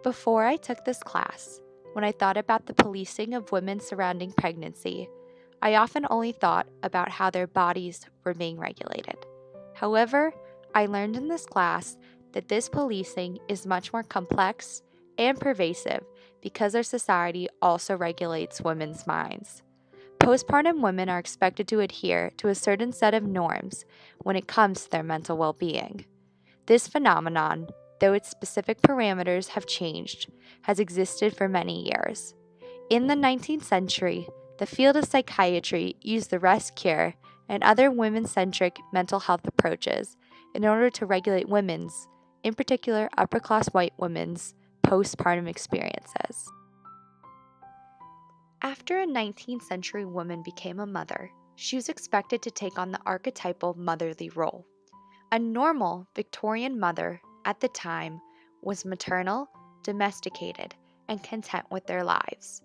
Before I took this class, when I thought about the policing of women surrounding pregnancy, I often only thought about how their bodies were being regulated. However, I learned in this class that this policing is much more complex and pervasive because our society also regulates women's minds. Postpartum women are expected to adhere to a certain set of norms when it comes to their mental well being. This phenomenon, though its specific parameters have changed, has existed for many years. In the 19th century, the field of psychiatry used the rest cure and other women centric mental health approaches in order to regulate women's, in particular upper class white women's, postpartum experiences. After a 19th century woman became a mother, she was expected to take on the archetypal motherly role. A normal Victorian mother at the time was maternal, domesticated, and content with their lives.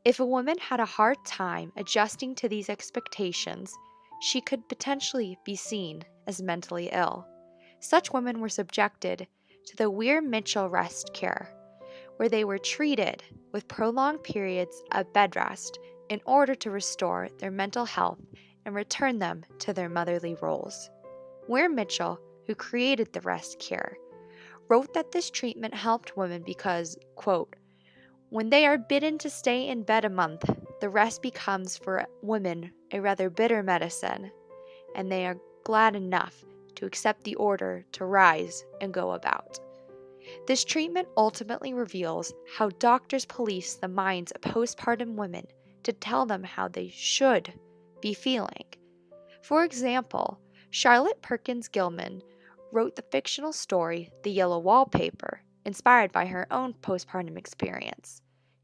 If a woman had a hard time adjusting to these expectations, she could potentially be seen as mentally ill. Such women were subjected to the Weir-Mitchell rest cure, where they were treated with prolonged periods of bed rest in order to restore their mental health and return them to their motherly roles. Weir-Mitchell, who created the rest cure, wrote that this treatment helped women because, quote, when they are bidden to stay in bed a month, the rest becomes for women a rather bitter medicine, and they are glad enough to accept the order to rise and go about. This treatment ultimately reveals how doctors police the minds of postpartum women to tell them how they should be feeling. For example, Charlotte Perkins Gilman wrote the fictional story The Yellow Wallpaper, inspired by her own postpartum experience.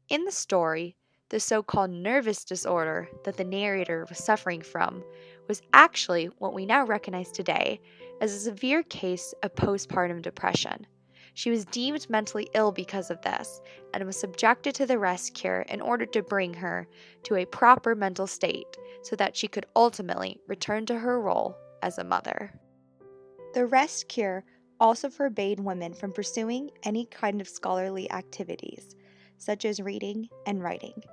In the story, the so-called nervous disorder that the narrator was suffering from was actually what we now recognize today as a severe case of postpartum depression. She was deemed mentally ill because of this and was subjected to the rest cure in order to bring her to a proper mental state so that she could ultimately return to her role as a mother. The rest cure also forbade women from pursuing any kind of scholarly activities, such as reading and writing.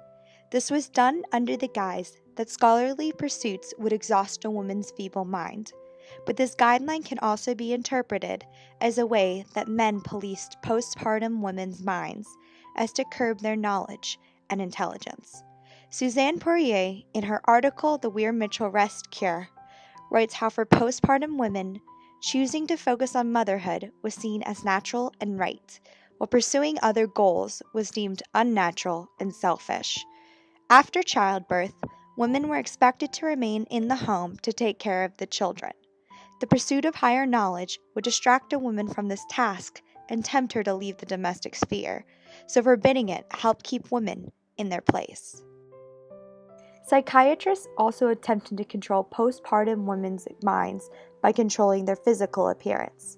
This was done under the guise that scholarly pursuits would exhaust a woman's feeble mind, but this guideline can also be interpreted as a way that men policed postpartum women's minds as to curb their knowledge and intelligence. Suzanne Poirier, in her article The Weir-Mitchell Rest Cure, writes how for postpartum women, choosing to focus on motherhood was seen as natural and right, while pursuing other goals was deemed unnatural and selfish. After childbirth, women were expected to remain in the home to take care of the children. The pursuit of higher knowledge would distract a woman from this task and tempt her to leave the domestic sphere, so forbidding it helped keep women in their place. Psychiatrists also attempted to control postpartum women's minds by controlling their physical appearance.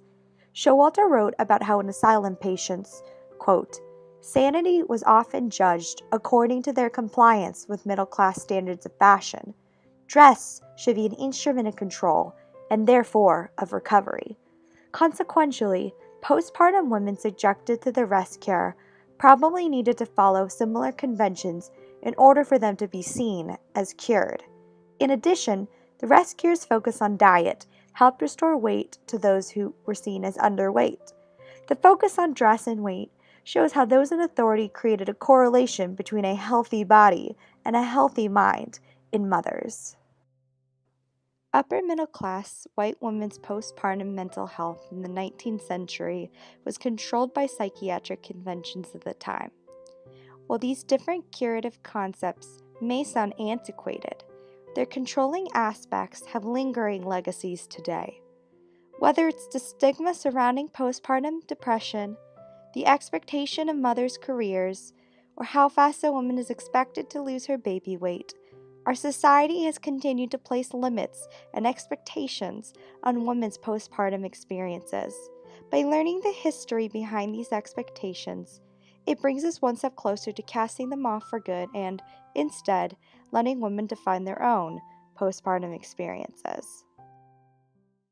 Showalter wrote about how in asylum patients, quote, sanity was often judged according to their compliance with middle-class standards of fashion. Dress should be an instrument of control and therefore of recovery. Consequently, postpartum women subjected to the rest cure probably needed to follow similar conventions in order for them to be seen as cured. In addition, the rest cure's focus on diet helped restore weight to those who were seen as underweight. The focus on dress and weight shows how those in authority created a correlation between a healthy body and a healthy mind in mothers. Upper middle class white women's postpartum mental health in the 19th century was controlled by psychiatric conventions of the time. While these different curative concepts may sound antiquated, their controlling aspects have lingering legacies today. Whether it's the stigma surrounding postpartum depression, the expectation of mothers' careers, or how fast a woman is expected to lose her baby weight, our society has continued to place limits and expectations on women's postpartum experiences. By learning the history behind these expectations, it brings us one step closer to casting them off for good and, instead, letting women define their own postpartum experiences.